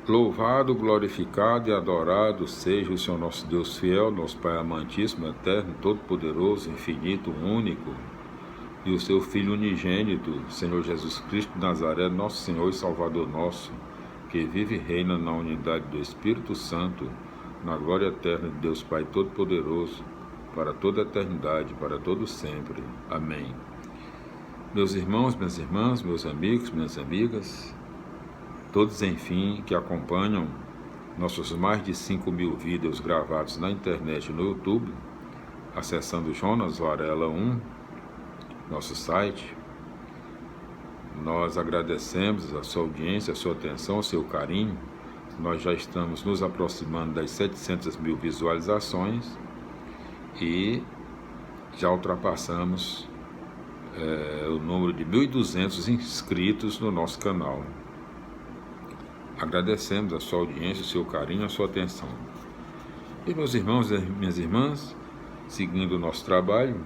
Louvado, glorificado e adorado seja o Senhor nosso Deus fiel, nosso Pai amantíssimo, eterno, todo-poderoso, infinito, único, e o seu Filho unigênito, Senhor Jesus Cristo de Nazaré, nosso Senhor e Salvador nosso, que vive e reina na unidade do Espírito Santo, na glória eterna de Deus Pai Todo-Poderoso, para toda a eternidade, para todo sempre. Amém. Meus irmãos, minhas irmãs, meus amigos, minhas amigas, todos, enfim, que acompanham nossos mais de 5.000 vídeos gravados na internet e no YouTube, acessando Jonas Varela 1, nosso site, nós agradecemos a sua audiência, a sua atenção, o seu carinho. Nós já estamos nos aproximando das 700.000 visualizações e já ultrapassamos o número de 1.200 inscritos no nosso canal. Agradecemos a sua audiência, o seu carinho, a sua atenção. E meus irmãos e minhas irmãs, seguindo o nosso trabalho,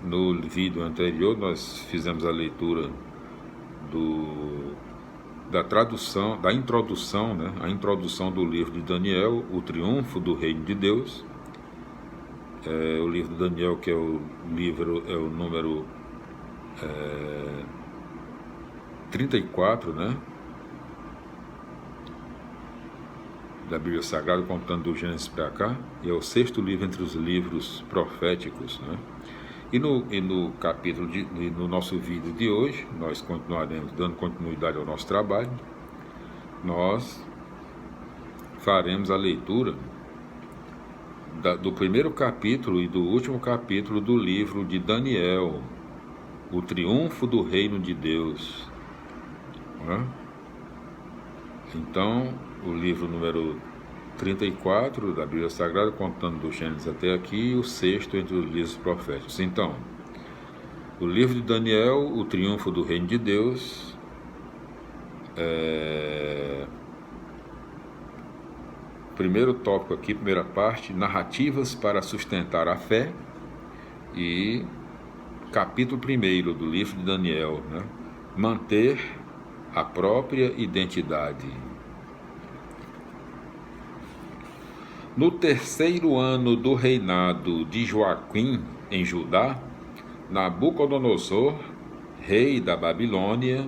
no vídeo anterior nós fizemos a leitura da tradução, da introdução, a introdução do livro de Daniel, O Triunfo do Reino de Deus. O livro de Daniel, que é o número 34, da Bíblia Sagrada, contando do Gênesis para cá, e é o 6º livro entre os livros proféticos, E no capítulo, no nosso vídeo de hoje, nós continuaremos dando continuidade ao nosso trabalho. Nós faremos a leitura do primeiro capítulo e do último capítulo do livro de Daniel, O Triunfo do Reino de Deus. Então, o livro número 34 da Bíblia Sagrada, contando do Gênesis até aqui, e o 6º entre os livros proféticos. Então, o livro de Daniel, O Triunfo do Reino de Deus, primeiro tópico aqui, primeira parte, narrativas para sustentar a fé, e capítulo 1º do livro de Daniel, manter a própria identidade. No 3º ano do reinado de Joaquim em Judá, Nabucodonosor, rei da Babilônia,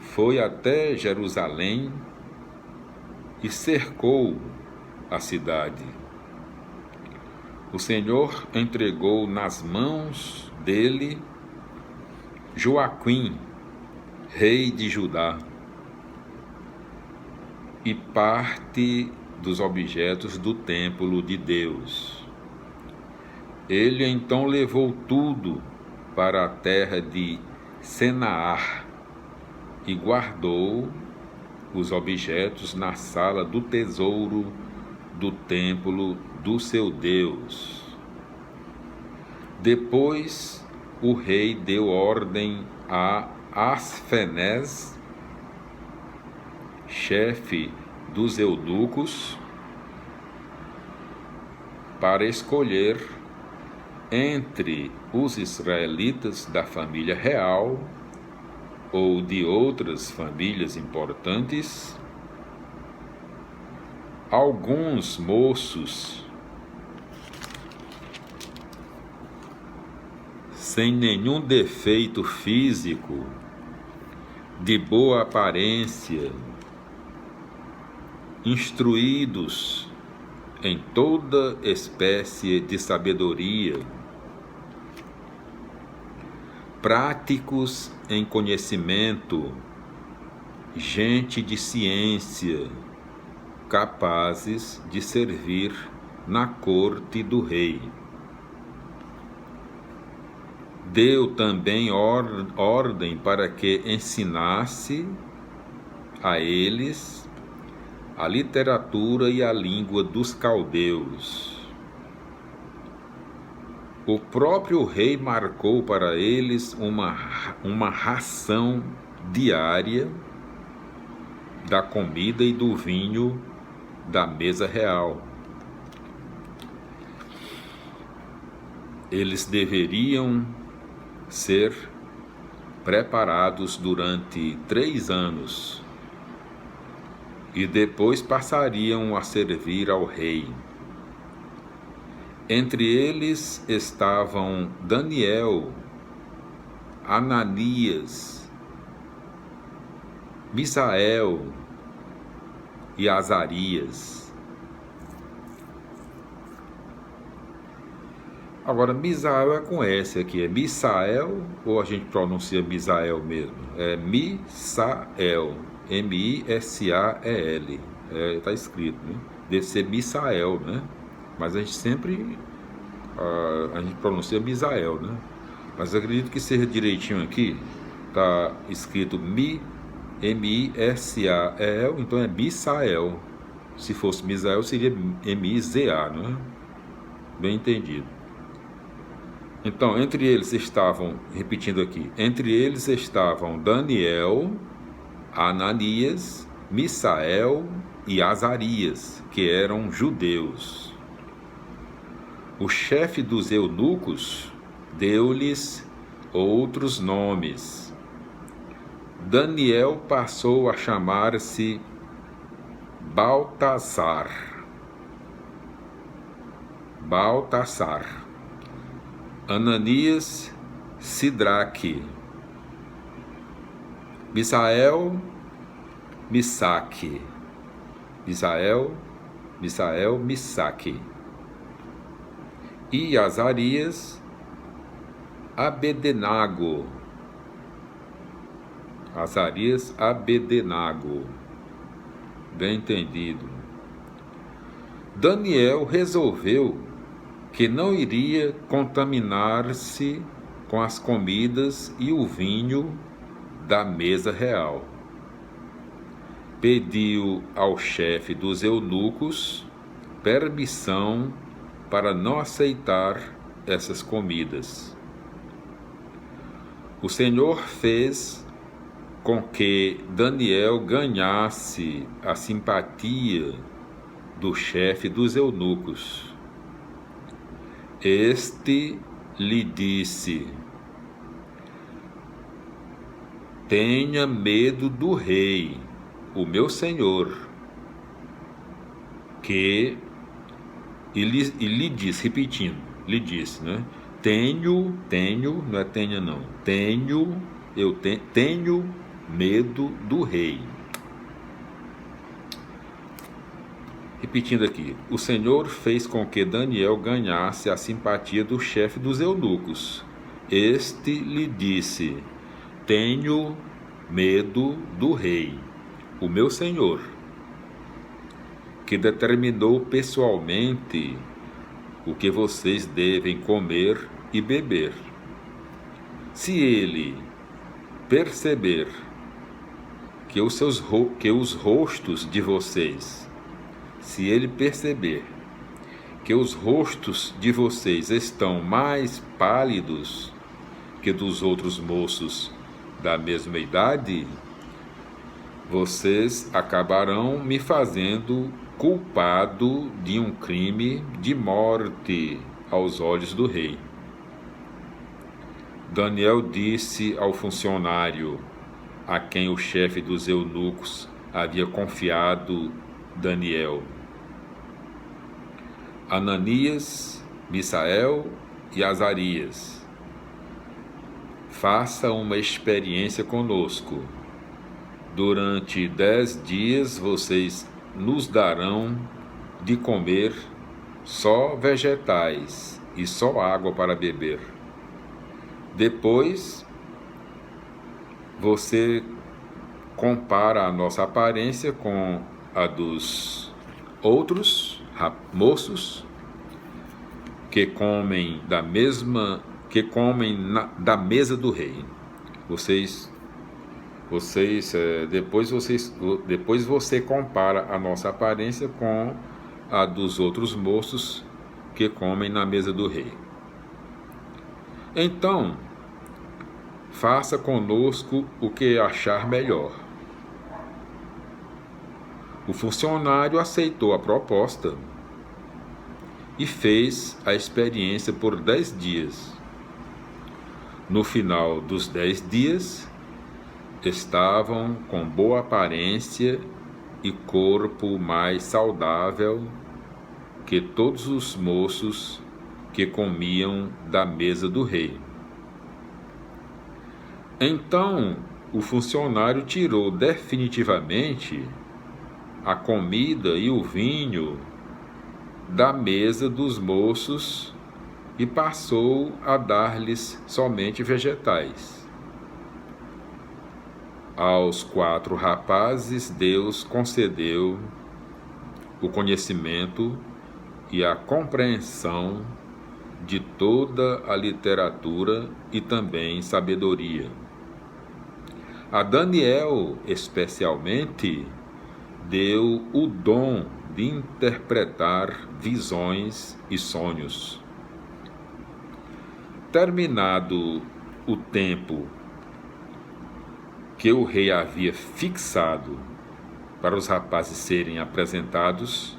foi até Jerusalém e cercou a cidade. O Senhor entregou nas mãos dele Joaquim, rei de Judá, e parte dos objetos do templo de Deus. Ele então levou tudo para a terra de Senaar e guardou os objetos na sala do tesouro do templo do seu Deus. Depois o rei deu ordem a Asfenés, chefe dos eunucos, para escolher entre os israelitas da família real ou de outras famílias importantes alguns moços sem nenhum defeito físico, de boa aparência, instruídos em toda espécie de sabedoria, práticos em conhecimento, gente de ciência, capazes de servir na corte do rei. Deu também ordem para que ensinasse a eles a literatura e a língua dos caldeus. O próprio rei marcou para eles uma ração diária da comida e do vinho da mesa real. Eles deveriam ser preparados durante 3 anos e depois passariam a servir ao rei. Entre eles estavam Daniel, Ananias, Misael e Azarias. Agora, Misael é com S aqui, é Misael ou a gente pronuncia Misael mesmo? É Misael, M-I-S-A-E-L, tá escrito, né? Deve ser Misael, né? Mas a gente sempre, a gente pronuncia Misael, né? Mas eu acredito que seja direitinho aqui, tá escrito M-I-S-A-E-L, então é Misael. Se fosse Misael seria M-I-Z-A, né? Bem entendido. Então, entre eles estavam, repetindo aqui, entre eles estavam Daniel, Ananias, Misael e Azarias, que eram judeus. O chefe dos eunucos deu-lhes outros nomes. Daniel passou a chamar-se Baltasar. Ananias, Sidraque, Misael, Misaque, Misaque, e Azarias, Abdenago, bem entendido. Daniel resolveu que não iria contaminar-se com as comidas e o vinho da mesa real. Pediu ao chefe dos eunucos permissão para não aceitar essas comidas. O Senhor fez com que Daniel ganhasse a simpatia do chefe dos eunucos. Este lhe disse: tenha medo do rei, o meu senhor, e lhe disse, repetindo, lhe disse, né? Tenho, não é tenha não, tenho medo do rei. Repetindo aqui, o Senhor fez com que Daniel ganhasse a simpatia do chefe dos eunucos. Este lhe disse: tenho medo do rei, o meu senhor, que determinou pessoalmente o que vocês devem comer e beber. Se ele perceber que os rostos de vocês, se ele perceber que os rostos de vocês estão mais pálidos que dos outros moços da mesma idade, vocês acabarão me fazendo culpado de um crime de morte aos olhos do rei. Daniel disse ao funcionário a quem o chefe dos eunucos havia confiado Daniel: Ananias, Misael e Azarias, faça uma experiência conosco. Durante 10 dias vocês nos darão de comer só vegetais e só água para beber. Depois, você compara a nossa aparência com a dos outros moços que comem da mesa do rei. Depois você compara a nossa aparência com a dos outros moços que comem na mesa do rei. Então, faça conosco o que achar melhor. O funcionário aceitou a proposta e fez a experiência por 10 dias. No final dos 10 dias, estavam com boa aparência e corpo mais saudável que todos os moços que comiam da mesa do rei. Então o funcionário tirou definitivamente a comida e o vinho da mesa dos moços e passou a dar-lhes somente vegetais. Aos 4 rapazes Deus concedeu o conhecimento e a compreensão de toda a literatura e também sabedoria. A Daniel, especialmente, deu o dom de interpretar visões e sonhos. Terminado o tempo que o rei havia fixado para os rapazes serem apresentados,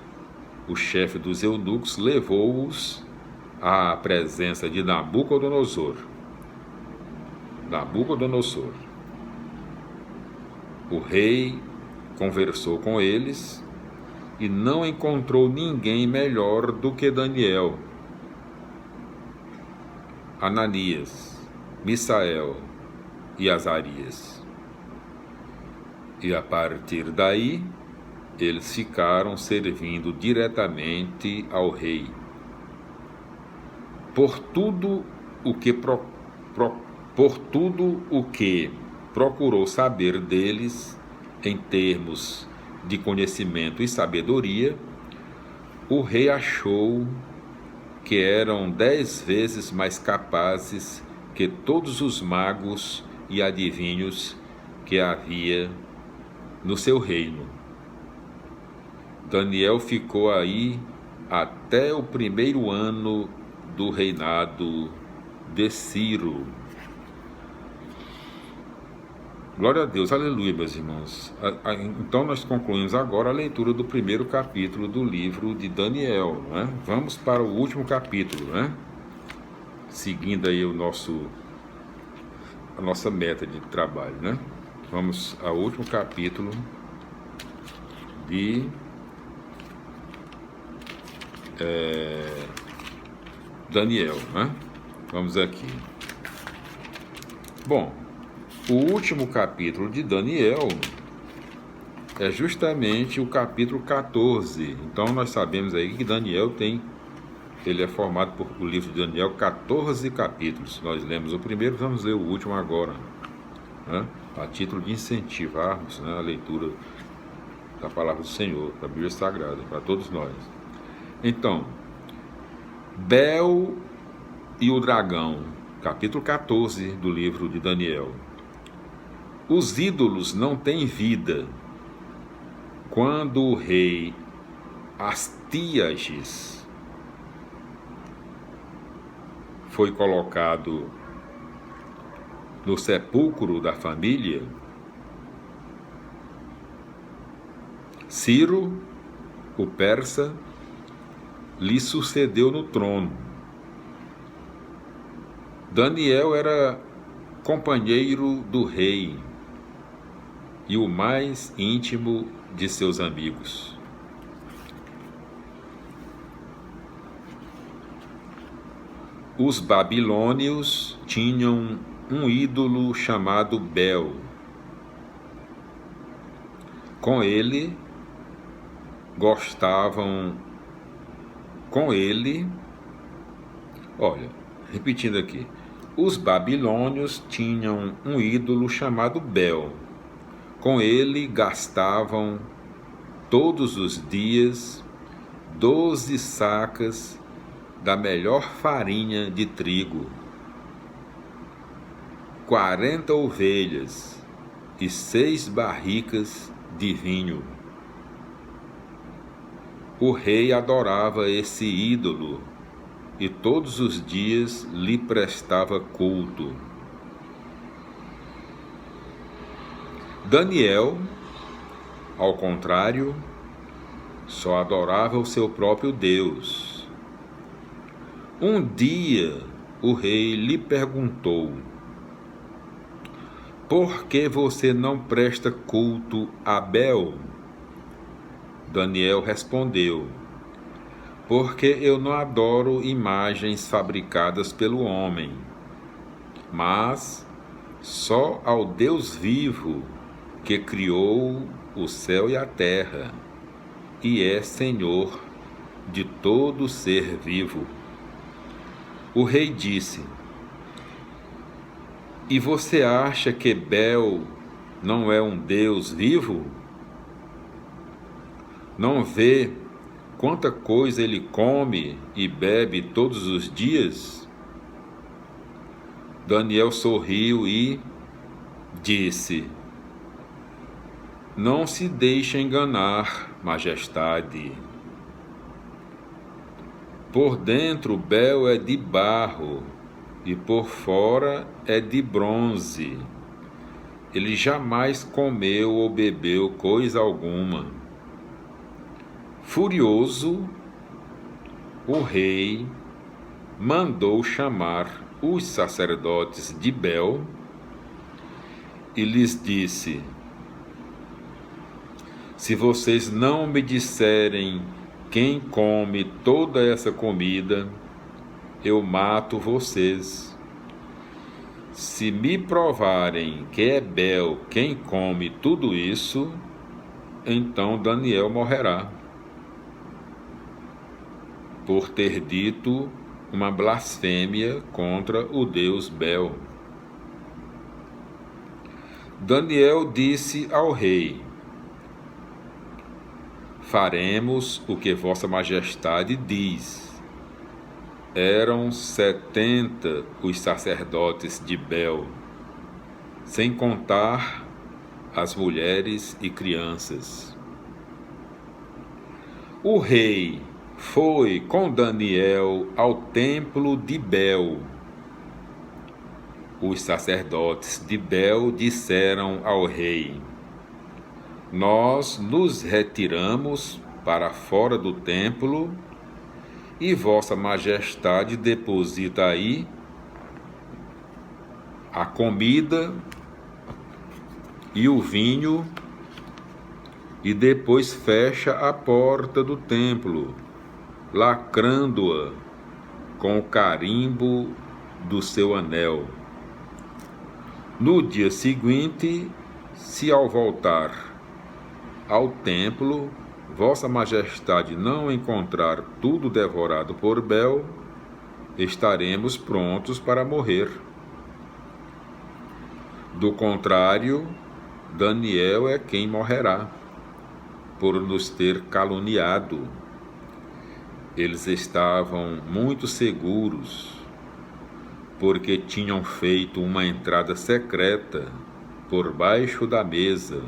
o chefe dos eunucos levou-os à presença de Nabucodonosor. O rei conversou com eles e não encontrou ninguém melhor do que Daniel, Ananias, Misael e Azarias. E a partir daí, eles ficaram servindo diretamente ao rei. Por tudo o que procurou saber deles em termos de conhecimento e sabedoria, o rei achou que eram 10 vezes mais capazes que todos os magos e adivinhos que havia no seu reino. Daniel ficou aí até o 1º ano do reinado de Ciro. Glória a Deus, aleluia, meus irmãos. Então nós concluímos agora a leitura do 1º capítulo do livro de Daniel, né? Vamos para o último capítulo, né? Seguindo aí a nossa meta de trabalho, né? Vamos ao último capítulo de Daniel, né? Vamos aqui. Bom, o último capítulo de Daniel é justamente o capítulo 14. Então nós sabemos aí que Daniel ele é formado por o livro de Daniel 14 capítulos. Nós lemos o primeiro, vamos ler o último agora, né? A título de incentivarmos, né, a leitura da palavra do Senhor, da Bíblia Sagrada, para todos nós. Então, Bel e o dragão, capítulo 14 do livro de Daniel. Os ídolos não têm vida. Quando o rei Astíages foi colocado no sepulcro da família, Ciro, o persa, lhe sucedeu no trono. Daniel era companheiro do rei e o mais íntimo de seus amigos. Os babilônios tinham um ídolo chamado Bel. Com ele, repetindo aqui, os babilônios tinham um ídolo chamado Bel. Com ele gastavam todos os dias 12 sacas da melhor farinha de trigo, 40 ovelhas e 6 barricas de vinho. O rei adorava esse ídolo e todos os dias lhe prestava culto. Daniel, ao contrário, só adorava o seu próprio Deus. Um dia o rei lhe perguntou: por que você não presta culto a Bel, Daniel respondeu: porque eu não adoro imagens fabricadas pelo homem, mas só ao Deus vivo, que criou o céu e a terra, e é Senhor de todo ser vivo. O rei disse: e você acha que Bel não é um Deus vivo? Não vê quanta coisa ele come e bebe todos os dias? Daniel sorriu e disse: não se deixe enganar, majestade. Por dentro Bel é de barro e por fora é de bronze. Ele jamais comeu ou bebeu coisa alguma. Furioso, o rei mandou chamar os sacerdotes de Bel e lhes disse: se vocês não me disserem quem come toda essa comida, eu mato vocês. Se me provarem que é Bel quem come tudo isso, então Daniel morrerá, por ter dito uma blasfêmia contra o Deus Bel. Daniel disse ao rei: faremos o que Vossa Majestade diz. Eram 70 os sacerdotes de Bel, sem contar as mulheres e crianças. O rei foi com Daniel ao templo de Bel. Os sacerdotes de Bel disseram ao rei: nós nos retiramos para fora do templo e Vossa Majestade deposita aí a comida e o vinho e depois fecha a porta do templo, lacrando-a com o carimbo do seu anel. No dia seguinte, se ao voltar ao templo Vossa Majestade não encontrar tudo devorado por Bel, estaremos prontos para morrer. Do contrário, Daniel é quem morrerá, por nos ter caluniado. Eles estavam muito seguros, porque tinham feito uma entrada secreta por baixo da mesa,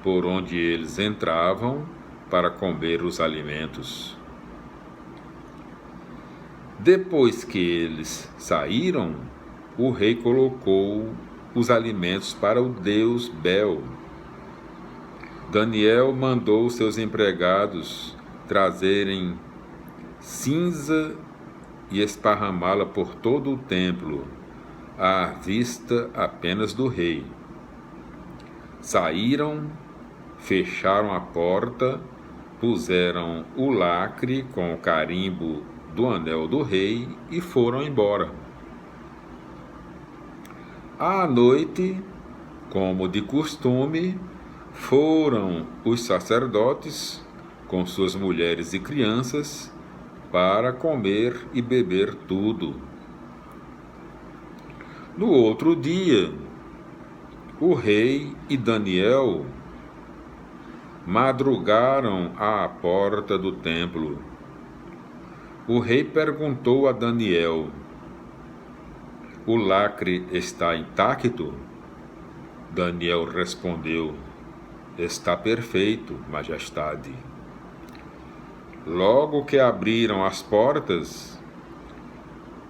por onde eles entravam para comer os alimentos. Depois que eles saíram, o rei colocou os alimentos para o deus Bel. Daniel mandou seus empregados trazerem cinza e esparramá-la por todo o templo, à vista apenas do rei. Saíram, fecharam a porta, puseram o lacre com o carimbo do anel do rei e foram embora. À noite, como de costume, foram os sacerdotes com suas mulheres e crianças para comer e beber tudo. No outro dia, o rei e Daniel madrugaram à porta do templo. O rei perguntou a Daniel: o lacre está intacto? Daniel respondeu: está perfeito, majestade. Logo que abriram as portas,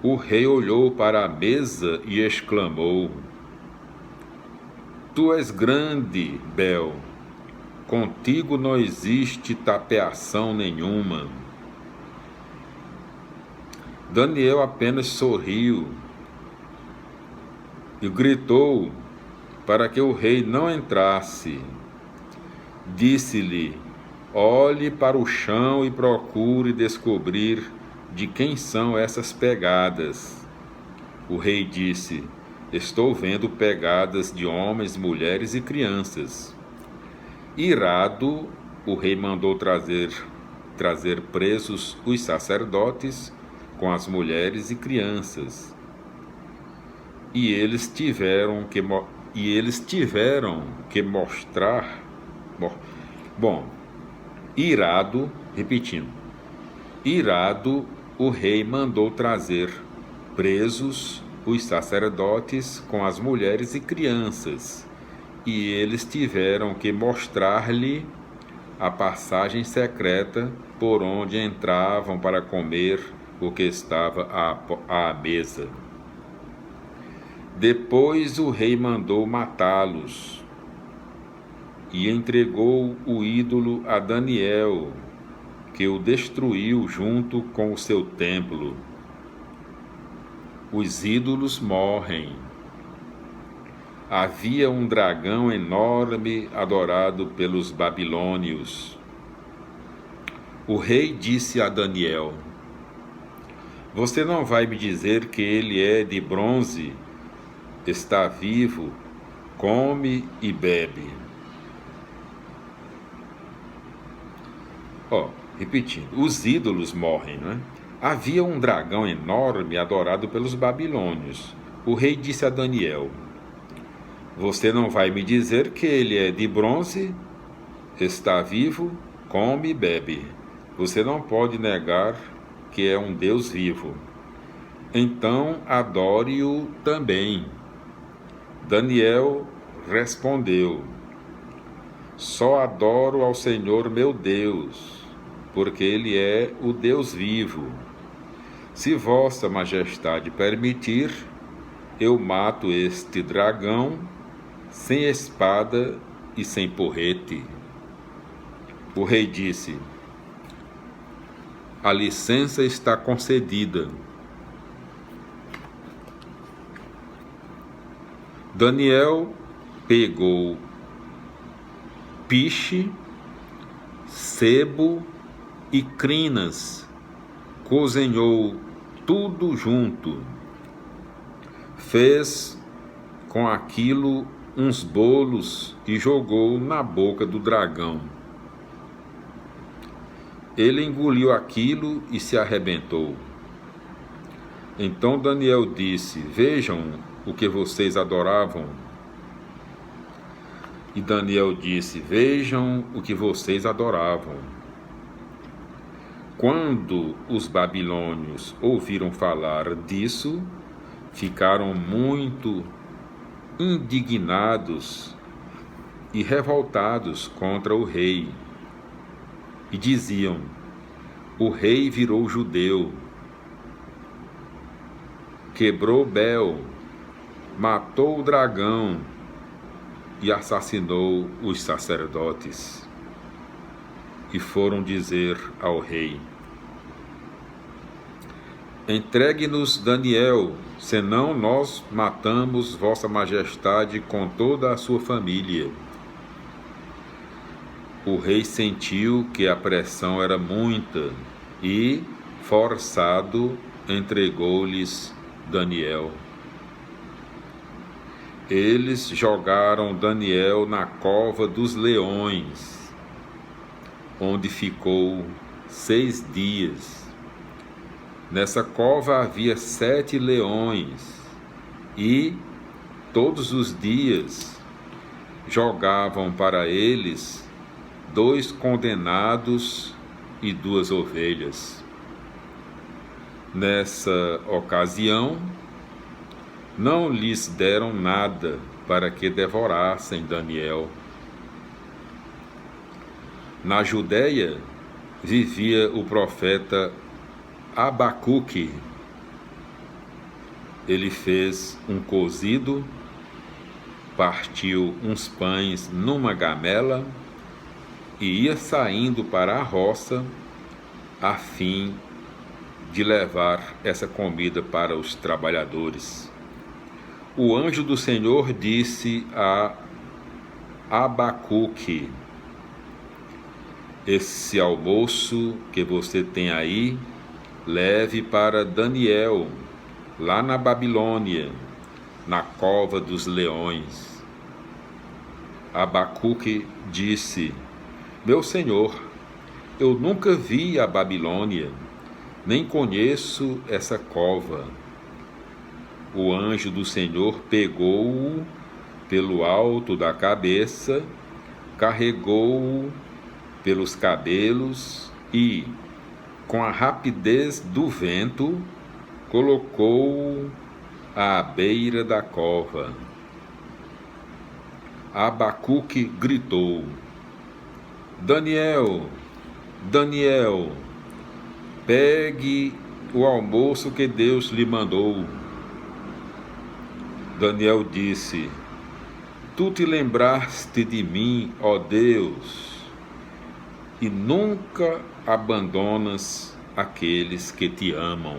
o rei olhou para a mesa e exclamou: tu és grande, Bel. Contigo não existe tapeação nenhuma. Daniel apenas sorriu e gritou para que o rei não entrasse. Disse-lhe: olhe para o chão e procure descobrir de quem são essas pegadas. O rei disse: estou vendo pegadas de homens, mulheres e crianças. Irado, o rei mandou trazer presos os sacerdotes com as mulheres e crianças. E eles tiveram que mostrar. Bom, irado, repetindo. Irado, o rei mandou trazer presos os sacerdotes com as mulheres e crianças, e eles tiveram que mostrar-lhe a passagem secreta por onde entravam para comer o que estava à mesa. Depois o rei mandou matá-los e entregou o ídolo a Daniel, que o destruiu junto com o seu templo. Os ídolos morrem. Havia um dragão enorme adorado pelos babilônios. O rei disse a Daniel: você não vai me dizer que ele é de bronze, está vivo, come e bebe. Repetindo, os ídolos morrem, não é? Havia um dragão enorme adorado pelos babilônios. O rei disse a Daniel: você não vai me dizer que ele é de bronze, está vivo, come e bebe. Você não pode negar que é um Deus vivo. Então adore-o também. Daniel respondeu: só adoro ao Senhor meu Deus, porque ele é o Deus vivo. Se vossa majestade permitir, eu mato este dragão sem espada e sem porrete. O rei disse: a licença está concedida. Daniel pegou piche, sebo e crinas, cozinhou tudo junto, fez com aquilo uns bolos e jogou na boca do dragão. Ele engoliu aquilo e se arrebentou. Então Daniel disse: vejam o que vocês adoravam. E Daniel disse: vejam o que vocês adoravam. Quando os babilônios ouviram falar disso, ficaram muito indignados e revoltados contra o rei. E diziam: o rei virou judeu, quebrou Bel, matou o dragão e assassinou os sacerdotes. E foram dizer ao rei: entregue-nos Daniel, senão nós matamos vossa majestade com toda a sua família. O rei sentiu que a pressão era muita e, forçado, entregou-lhes Daniel. Eles jogaram Daniel na cova dos leões, onde ficou 6 dias. Nessa cova havia 7 leões e, todos os dias, jogavam para eles 2 condenados e 2 ovelhas. Nessa ocasião, não lhes deram nada para que devorassem Daniel. Na Judéia vivia o profeta Abacuque. Ele fez um cozido, partiu uns pães numa gamela e ia saindo para a roça a fim de levar essa comida para os trabalhadores. O anjo do Senhor disse a Abacuque: esse almoço que você tem aí, leve para Daniel, lá na Babilônia, na cova dos leões. Abacuque disse: Meu senhor, eu nunca vi a Babilônia, nem conheço essa cova. O anjo do Senhor pegou-o pelo alto da cabeça, carregou-o pelos cabelos e, com a rapidez do vento, colocou-o à beira da cova. Abacuque gritou: Daniel, Daniel, pegue o almoço que Deus lhe mandou. Daniel disse: Tu te lembraste de mim, ó Deus, e nunca abandonas aqueles que te amam.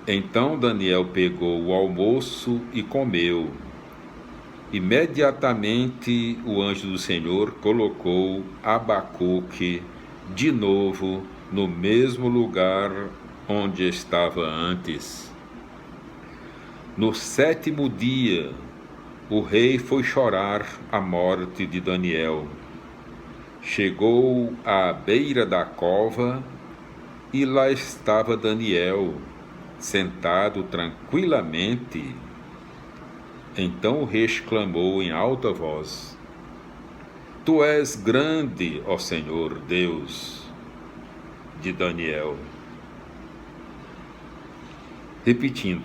Então Daniel pegou o almoço e comeu. Imediatamente o anjo do Senhor colocou Abacuque de novo no mesmo lugar onde estava antes. No 7º dia, o rei foi chorar a morte de Daniel. Chegou à beira da cova e lá estava Daniel, sentado tranquilamente. Então o rei exclamou em alta voz: Tu és grande, ó Senhor Deus de Daniel. Repetindo.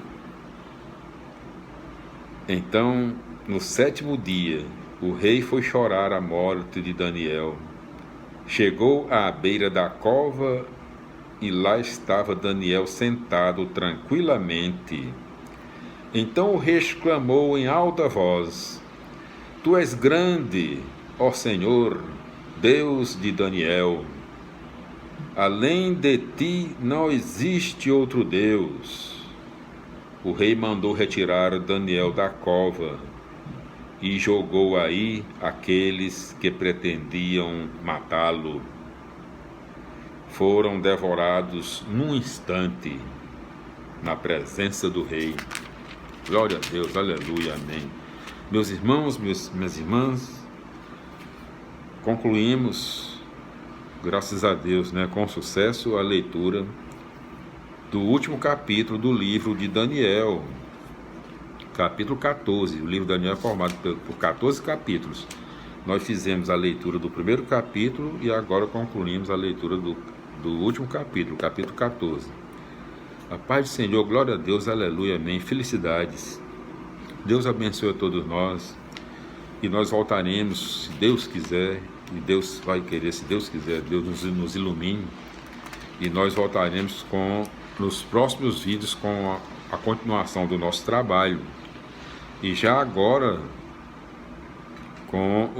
Então, no 7º dia, o rei foi chorar a morte de Daniel. Chegou à beira da cova e lá estava Daniel sentado tranquilamente. Então o rei exclamou em alta voz: Tu és grande, ó Senhor, Deus de Daniel. Além de ti não existe outro Deus. O rei mandou retirar Daniel da cova e jogou aí aqueles que pretendiam matá-lo. Foram devorados num instante na presença do rei. Glória a Deus, aleluia, amém. Meus irmãos, minhas irmãs, concluímos, graças a Deus, com sucesso, a leitura do último capítulo do livro de Daniel, capítulo 14. O livro de Daniel é formado por 14 capítulos. Nós fizemos a leitura do primeiro capítulo e agora concluímos a leitura do último capítulo, capítulo 14. A paz do Senhor, glória a Deus, aleluia, amém, felicidades. Deus abençoe a todos nós e nós voltaremos, se Deus quiser, e Deus vai querer, se Deus quiser, Deus nos ilumine, e nós voltaremos nos próximos vídeos com a continuação do nosso trabalho. E já agora com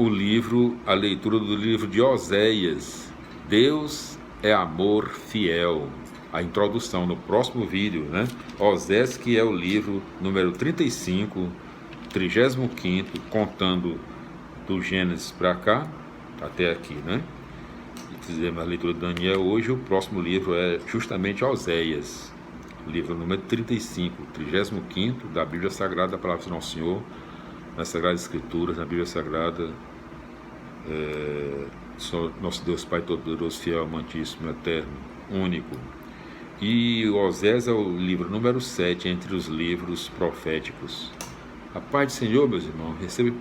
a leitura do livro de Oséias, Deus é amor fiel. A introdução no próximo vídeo, Oséias, que é o livro número 35, 35º, contando do Gênesis para cá, até aqui, Fizemos a leitura de Daniel hoje. O próximo livro é justamente Oséias, livro número 35, 35º da Bíblia Sagrada, da Palavra do Nosso Senhor, nas Sagradas Escrituras, na Bíblia Sagrada. Nosso Deus Pai Todo-Poderoso, fiel, amantíssimo, eterno, único. E o Oséias é o livro número 7 entre os livros proféticos. A paz do Senhor, meus irmãos.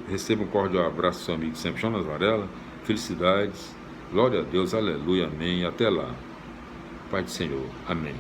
Receba um cordial abraço do seu amigo sempre, Jonas Varela. Felicidades. Glória a Deus, aleluia, amém. Até lá. Paz do Senhor. Amém.